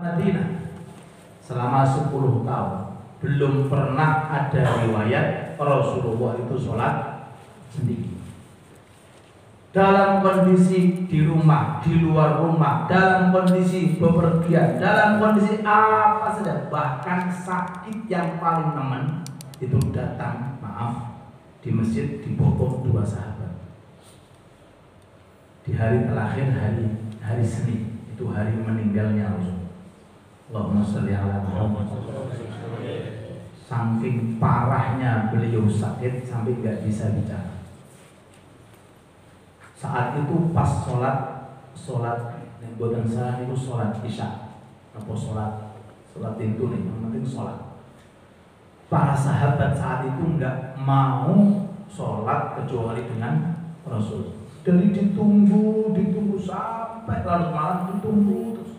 Madinah selama 10 tahun belum pernah ada riwayat Rasulullah itu sholat sendiri. Dalam kondisi di rumah, di luar rumah, dalam kondisi bepergian, dalam kondisi apa saja, bahkan sakit yang paling nemen itu datang, di masjid dibopong 2 sahabat. Di hari terakhir, hari Senin, itu hari meninggalnya Rasul. Allahumma sholli ala Muhammad. Saking parahnya beliau sakit sampai nggak bisa bicara. Saat itu pas sholat yang buatan saya itu sholat isya, apa sholat itu nih, yang penting sholat. Para sahabat saat itu nggak mau sholat kecuali dengan Rasul. Dari ditunggu sampai larut malam ditunggu terus.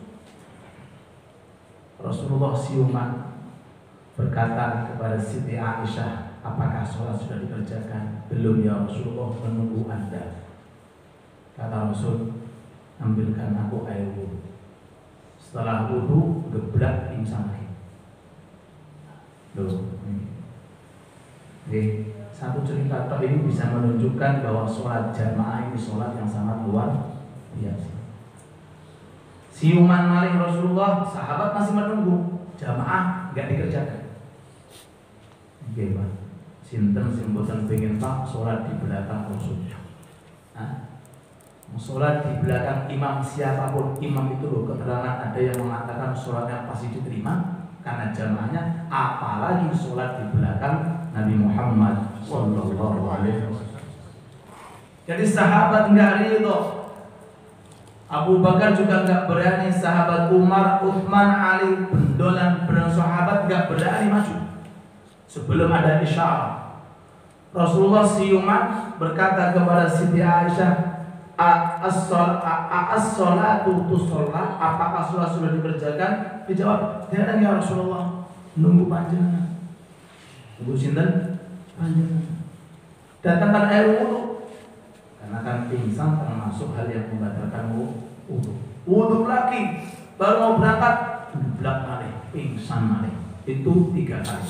Rasulullah siuman berkata kepada Siti Aisyah, apakah sholat sudah dikerjakan? Belum ya Rasulullah, menunggu Anda. Kata Rasul, ambilkan aku air wudhu. Setelah wudhu, geblak pingsan lagi. Jadi satu cerita ini bisa menunjukkan bahwa sholat jamaah ini sholat yang sangat luar biasa. Siuman malih Rasulullah, sahabat masih menunggu, jamaah nggak dikerjakan. Gimana? Sinten sing boten pengen Pak sholat di belakang Rasulullah. Sholat di belakang imam siapapun imam itu loh, keterangan ada yang mengatakan sholatnya pasti diterima karena jamaahnya, apalagi sholat di belakang Nabi Muhammad Sallallahu Alaihi Wasallam. Jadi sahabat nggak ridho, Abu Bakar juga nggak berani, sahabat Umar, Uthman, Ali, bendolan sahabat nggak berani maju sebelum ada isyarat. Rasulullah siuman berkata kepada Siti Aisyah, as-salatu tusollah, apakah sholat sudah dikerjakan? Dijawab, tidak ya Rasulullah, nunggu panjenengan. Nunggu sinten? Panjenengan. Datangkan air wudhu, karena kan pingsan termasuk hal yang membatalkan wudhu. Wudhu lagi, baru mau berangkat, geblak malih, pingsan malih. Itu 3 kali.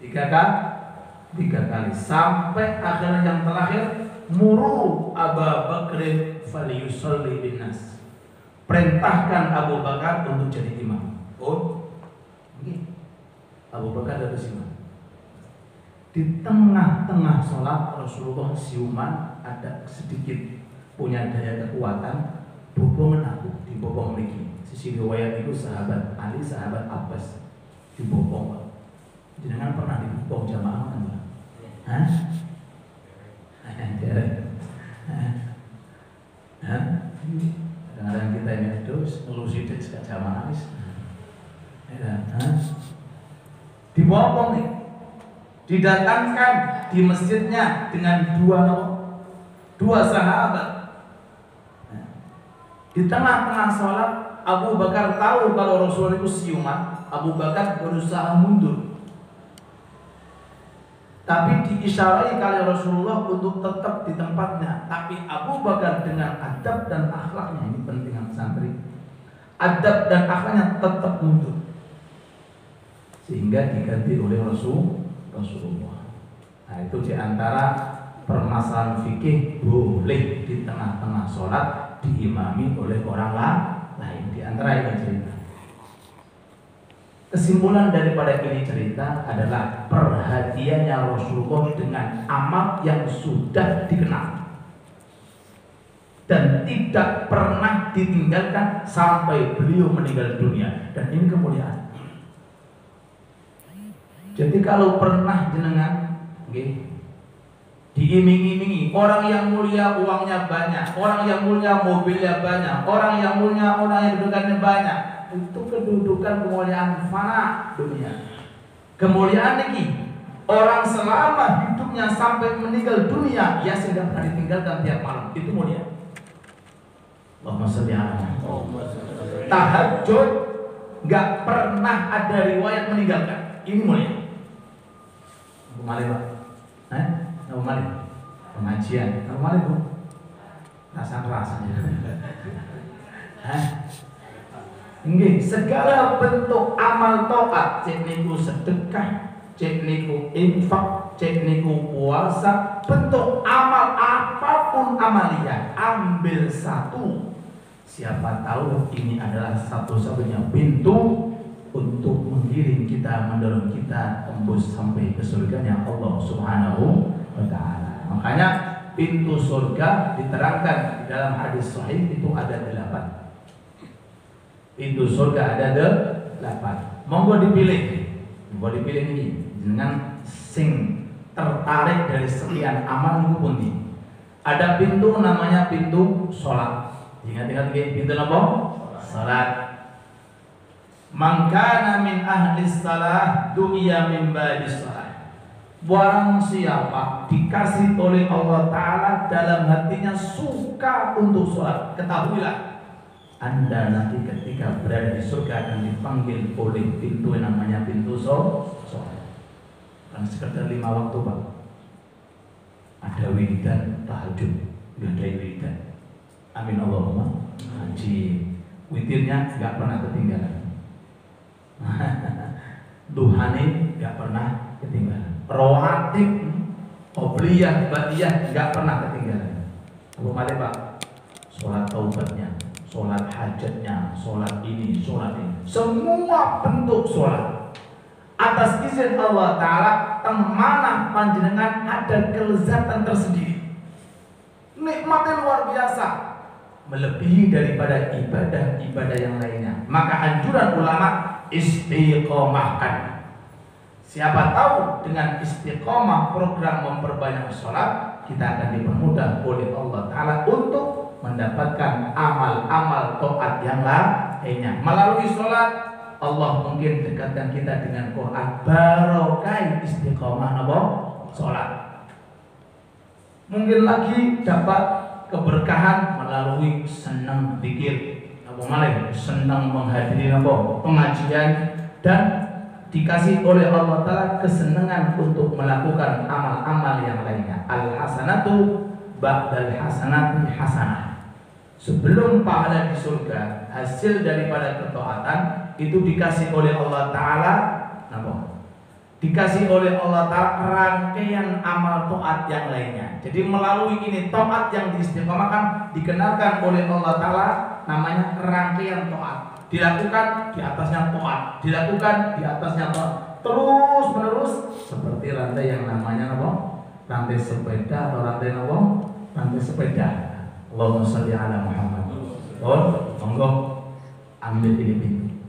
3 kali sampai akhirnya yang terakhir, muru Abu Bakrin falyusalli binnas. Perintahkan Abu Bakar untuk jadi imam. Abu Bakar dari imam. Di tengah-tengah sholat Rasulullah siuman, ada sedikit punya daya kekuatan, bobongan aku dibobong lagi. Sisi riwayat itu sahabat Ali, sahabat Abbas dibobong. Jangan pernah dibobong jamaah kan, Pak? Hah? Kadang-kadang kita ini terus ngelusidik sekali jamaah. Dibopong nih, didatangkan di masjidnya dengan 2 sahabat. Di tengah-tengah sholat, Abu Bakar tahu kalau Rasulullah itu siuman. Abu Bakar berusaha mundur, tapi diisyarai kali Rasulullah untuk tetap di tempatnya. Tapi Abu Bakar dengan adab dan akhlaknya, ini penting santri, adab dan akhlaknya tetap mundur, sehingga diganti oleh Rasulullah. Nah, itu diantara permasalahan fikih, boleh di tengah-tengah sholat diimami oleh orang lain. Diantara ini cerita. Kesimpulan daripada ini cerita adalah perhatiannya Rasulullah dengan amal yang sudah dikenal dan tidak pernah ditinggalkan sampai beliau meninggal dunia. Dan ini kemuliaan. Jadi kalau pernah jenengan diiming-imingi orang yang mulia uangnya banyak, orang yang mulia mobilnya banyak, orang yang mulia orang yang kedudukannya banyak, itu kedudukan kemuliaan fana dunia. Kemuliaan ini orang selama hidupnya sampai meninggal dunia, ia sudah pernah ditinggalkan tiap malam, itu mulia. Allahumma sholli ala Muhammad. Tahajud nggak pernah ada riwayat meninggalkan, ini mulia. Kemarin Pak, kemarin pengajian, kemarin Bu, rasanya. Nggih, segala bentuk amal taat, cek niku sedekah, cek niku infak, cek niku puasa, bentuk amal apapun amalia, ambil satu. Siapa tahu ini adalah satu-satunya pintu untuk menggiring kita, mendorong kita tembus sampai ke surganya Allah Subhanahu wa taala. Makanya pintu surga diterangkan di dalam hadis sahih itu ada 8. Pintu surga ada 8. Monggo dipilih. Monggo dipilih ini dengan sing tertarik dari sekian amal niku pundi. Ada pintu namanya pintu salat. Ingat-ingat nggih pintu napa? Salat. Man kana min ahli salah du'iya min ba'di salah. Barang siapa dikasih oleh Allah Ta'ala dalam hatinya suka untuk sholat, ketahuilah Anda nanti ketika berada di surga akan dipanggil oleh pintu yang namanya pintu sholat. Bukan sekedar 5 waktu Pak. Ada wiridan tahajud, ada wiridan. Amin Allahumma. Haji witirnya nggak pernah ketinggalan. Duhane nggak pernah ketinggalan. Rawatib, obliyah, badiyah nggak pernah ketinggalan. Apa malih Pak? Sholat taubatnya, sholat hajatnya, sholat ini, semua bentuk sholat atas izin Allah Ta'ala. Temanah panjenengan ada kelezatan tersendiri, nikmatnya luar biasa, melebihi daripada ibadah-ibadah yang lainnya. Maka anjuran ulama istiqomahkan. Siapa tahu dengan istiqomah program memperbanyak sholat, kita akan dipermudah oleh Allah Ta'ala untuk mendapatkan amal-amal taat yang lainnya. Melalui sholat Allah mungkin dekatkan kita dengan Quran, barokah istiqomah napa sholat. Mungkin lagi dapat keberkahan melalui senang zikir, apa malih senang menghadiri napa pengajian, dan dikasih oleh Allah Ta'ala kesenangan untuk melakukan amal-amal yang lainnya. Al-hasanatu ba'dal hasanati hasanah. Sebelum pahala di surga, hasil daripada ketaatan itu dikasih oleh Allah Ta'ala napa? Dikasih oleh Allah Ta'ala rangkaian amal taat yang lainnya. Jadi melalui ini taat yang diistiqomahkan dikenalkan oleh Allah Ta'ala namanya rangkaian taat. Dilakukan di atasnya taat, dilakukan di atasnya taat, terus menerus seperti rantai yang namanya apa? Rantai sepeda atau rantai apa? Rantai sepeda. Allahumma sholli ala Muhammad. Monggo ambil ini pintu.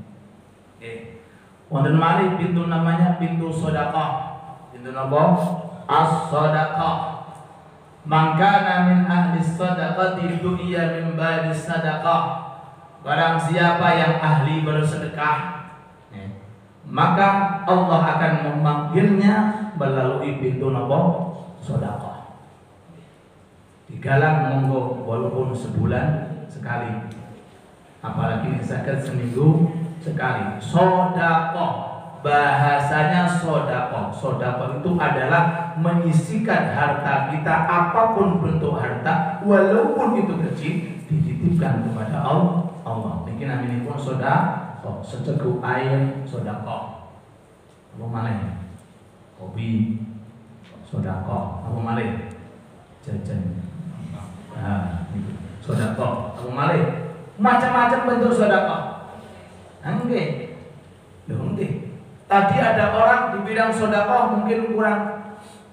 Wonten malih pintu namanya pintu sedekah. Pintu napa? As-sedekah. Man kana min ahli sedekah du'iya min ba'di sedekah. Barang siapa yang ahli bersedekah, maka Allah akan memanggilnya melalui pintu napa? Sedekah. Digalang monggo walaupun sebulan sekali, apalagi misalkan seminggu sekali. Sedekah bahasanya sedekah. Sedekah itu adalah menyisikan harta kita, apapun bentuk harta, walaupun itu kecil, dititipkan kepada Allah. Mungkin amin pun sedekah, seceguk air sedekah. Apa malih? Kopi sedekah. Apa malih? Jajan. Sedekah. Apa malih? Macam-macam bentuk sedekah. Nggih. Lho nggih. Tadi ada orang di bidang sedekah mungkin kurang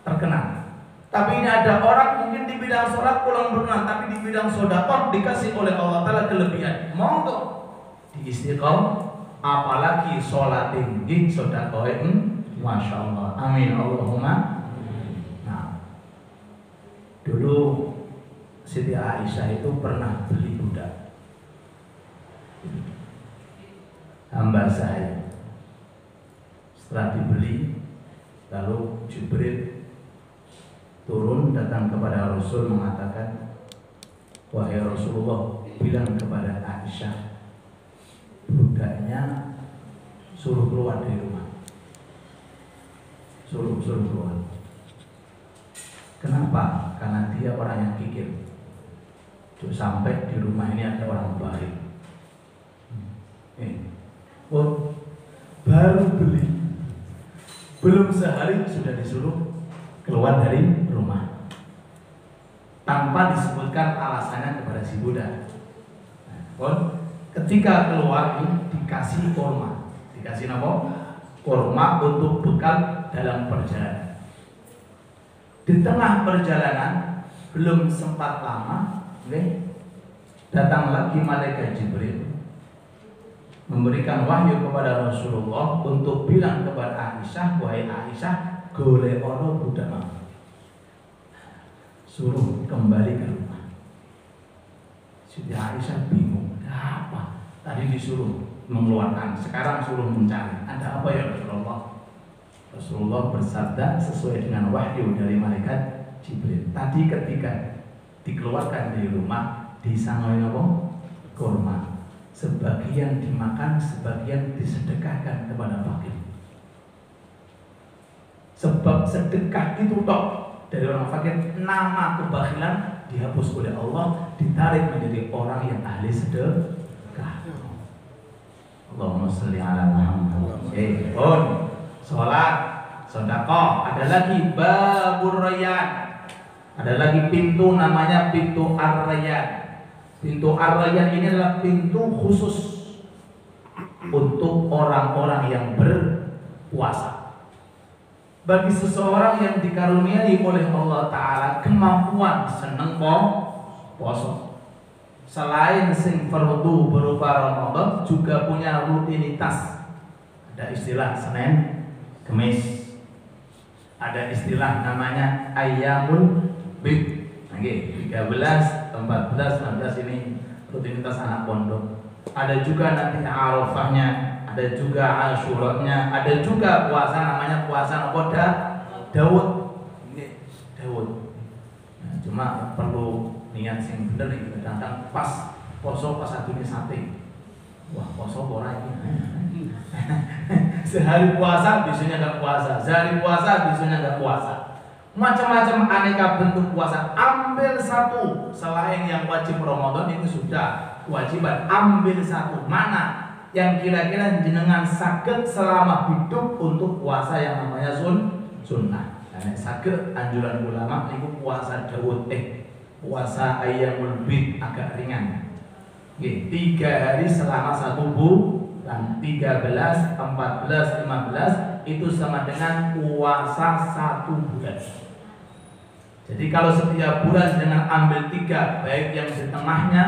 terkenal. Tapi ini ada orang mungkin di bidang sholat kurang berkenan, tapi di bidang sedekah dikasih oleh Allah Ta'ala kelebihan. Monggo diistiqomah, apalagi sholat tinggi sedekah, masya Allah. Amin Allahumma. Nah, dulu Siti Aisyah itu pernah beli budak, hamba saya. Setelah dibeli, lalu Jibril turun datang kepada Rasul mengatakan, wahai Rasulullah, bilang kepada Aisyah budaknya suruh keluar dari rumah, suruh keluar. Kenapa? Karena dia orang yang kikir. Sampai di rumah ini ada orang baik. Oh, baru beli, belum sehari sudah disuruh keluar dari rumah tanpa disebutkan alasannya kepada si budak. Ketika keluar ini dikasih kurma, dikasih apa? Kurma untuk bekal dalam perjalanan. Di tengah perjalanan belum sempat lama, datang lagi malaikat Jibril memberikan wahyu kepada Rasulullah untuk bilang kepada Aisyah, wahai Aisyah, golek ono budak mau, suruh kembali ke rumah. Siti Aisyah bingung, ada apa? Tadi disuruh mengeluarkan, sekarang suruh mencari, ada apa ya Rasulullah? Rasulullah bersabda sesuai dengan wahyu dari malaikat Jibril. Tadi ketika dikeluarkan dari rumah, disangoi apa? Kurma. Sebagian dimakan, sebagian disedekahkan kepada fakir. Sebab sedekah itu tok dari orang fakir, nama kebakhilan dihapus oleh Allah, ditarik menjadi orang yang ahli sedekah. Allahumma sholli ala Muhammad. Sholat, sedekah. Ada lagi babur rayyan. Ada lagi pintu namanya pintu ar-rayyan. Pintu ar-rayyan ini adalah pintu khusus untuk orang-orang yang berpuasa. Bagi seseorang yang dikaruniai oleh Allah Ta'ala kemampuan seneng puasa, selain sing fardu berupa Ramadan, juga punya rutinitas. Ada istilah Senin, Kamis. Ada istilah namanya Ayyamul Bid. 13, 14, 15 ini rutinitas anak pondok. Ada juga nanti Arafahnya, ada juga Asyuranya, ada juga puasa namanya puasa apa? Daud. Daud. Nah, cuma perlu niat yang bener nih. Kadang-kadang pas poso pas adune sate. Wah, poso ora iki. Sehari puasa, biasanya enggak puasa. Sehari puasa, biasanya enggak puasa. Macam-macam aneka bentuk puasa. Ambil satu selain yang wajib Ramadan itu sudah kewajiban. Ambil satu mana yang kira-kira jenengan sakit selama hidup untuk puasa yang namanya sunnah. Nah, sakit anjuran ulama itu puasa Daud, puasa Ayyamul Bid agak ringan. 3 hari selama 1 bulan. 13, 14, 15 itu sama dengan puasa 1 bulan. Jadi kalau setiap bulan dengan ambil 3, baik yang di tengahnya,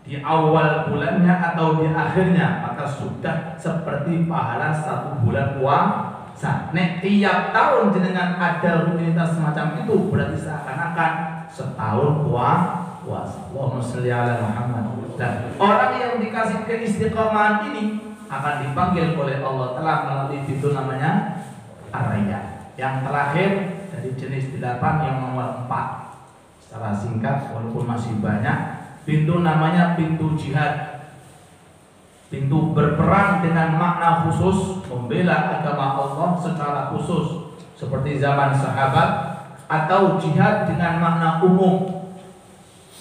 di awal bulannya atau di akhirnya, maka sudah seperti pahala 1 bulan puasa. Nek tiap tahun dengan ada rutinitas semacam itu, berarti seakan-akan setahun puasa. Allahumma sholli ala Muhammad. Dan orang yang dikasih keistiqomahan ini akan dipanggil oleh Allah telah melalui pintu namanya ar-rayyan. Yang terakhir dari jenis 8 yang nomor 4. Secara singkat walaupun masih banyak, pintu namanya pintu jihad. Pintu berperang dengan makna khusus, membela agama Allah secara khusus seperti zaman sahabat, atau jihad dengan makna umum.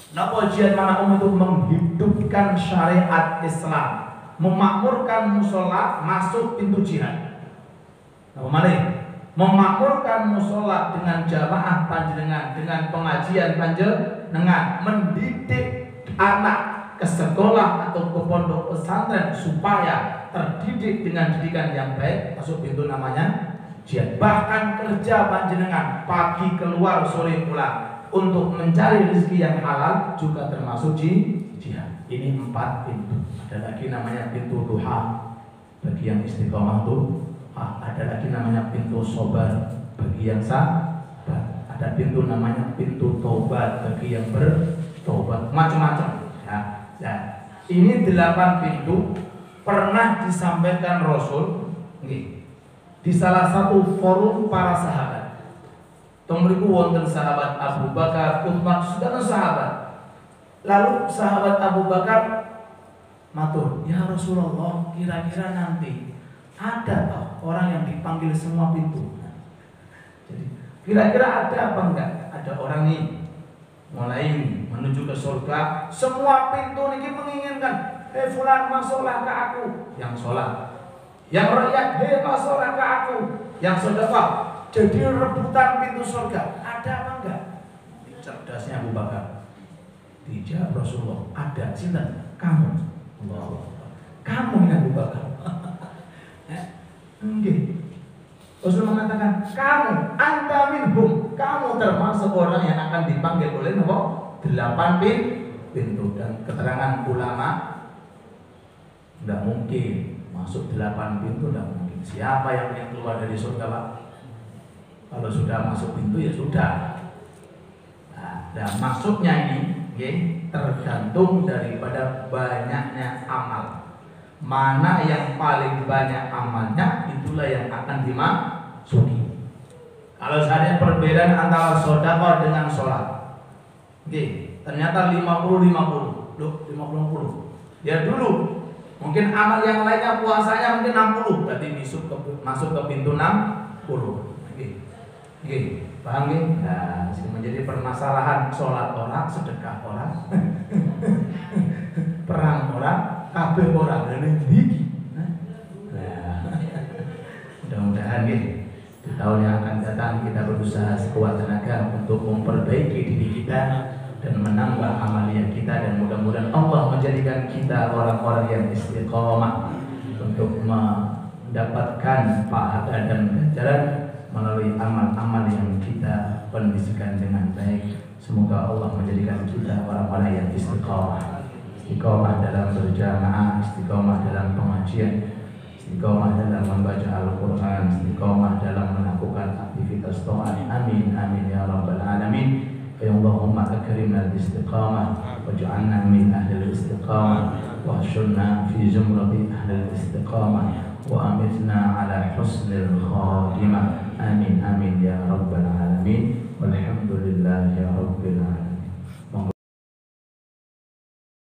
Napa jihad makna umum itu? Menghidupkan syariat Islam, memakmurkan musola, masuk pintu jihad. Apa mana? Memakmurkan musola dengan jamaah panjenengan, dengan pengajian panjenengan, mendidik anak ke sekolah atau ke pondok pesantren supaya terdidik dengan didikan yang baik, masuk pintu namanya jihad. Bahkan kerja panjenengan pagi keluar sore pulang untuk mencari rezeki yang halal juga termasuk jihad. Ini 4 pintu. Ada lagi namanya pintu duha bagi yang istiqomah tuh. Ada lagi namanya pintu sobar bagi yang sabar. Ada pintu namanya pintu tobat bagi yang bertobat. Macam-macam. Ya. Ini 8 pintu pernah disampaikan Rasul di salah satu forum para sahabat. Tumriku wonten sahabat Abu Bakar, Utsman, sedana sahabat. Lalu sahabat Abu Bakar matur, "Ya Rasulullah, kira-kira nanti ada toh orang yang dipanggil semua pintu. Jadi kira-kira ada apa enggak? Ada orang nih mulai menuju ke surga, semua pintu ini menginginkan fulan masuklah ke aku, yang sholat. Yang rakyat, masuklah ke aku, yang sedekah. Jadi rebutan pintu surga. Ada apa enggak? Cerdasnya Abu Bakar. Dijawab Rasulullah, ada. Sinten? Kamu. Allah. Kamu yang Abu Bakar. Enggak. Rasul mengatakan, kamu anta minhum, kamu termasuk orang yang akan dipanggil oleh 8 pintu. Dan keterangan ulama, tidak mungkin masuk 8 pintu, tidak mungkin. Siapa yang keluar dari surga, Pak? Kalau sudah masuk pintu ya sudah. Nah, dan masuknya ini tergantung daripada banyaknya amal. Mana yang paling banyak amalnya, itulah yang akan dimasuki. Kalau ada perbedaan antara sedekah dengan sholat, ternyata 50-50. Loh, 50-50. Ya dulu, mungkin amal yang lainnya puasanya mungkin 60, berarti masuk ke pintu 60. Paham nggih? Nah, menjadi permasalahan sholat orang, sedekah orang, perang orang, kabeh orang ini gigi. Nah, mudah-mudahan di tahun yang akan datang kita berusaha sekuat tenaga untuk memperbaiki diri kita dan menambah amaliyah kita, dan mudah-mudahan Allah menjadikan kita orang-orang yang istiqomah untuk mendapatkan pahala dan ganjaran melalui amal-amal yang kita kondisikan dengan baik. Semoga Allah menjadikan kita orang-orang yang istiqomah. Istiqomah dalam berjamaah, istiqomah dalam pengajian, istiqomah dalam membaca Al-Quran, istiqomah dalam melakukan aktivitas taat. Amin, amin ya rabbal alamin. Ya Allahumma akrimna al-istiqamah waj'alna min ahli al-istiqamah wahsyurna fi zumrati ahli al-istiqamah wa amitna ala husnil khatimah. Amin, amin ya rabbal alamin. Walhamdulillahi rabbil alamin.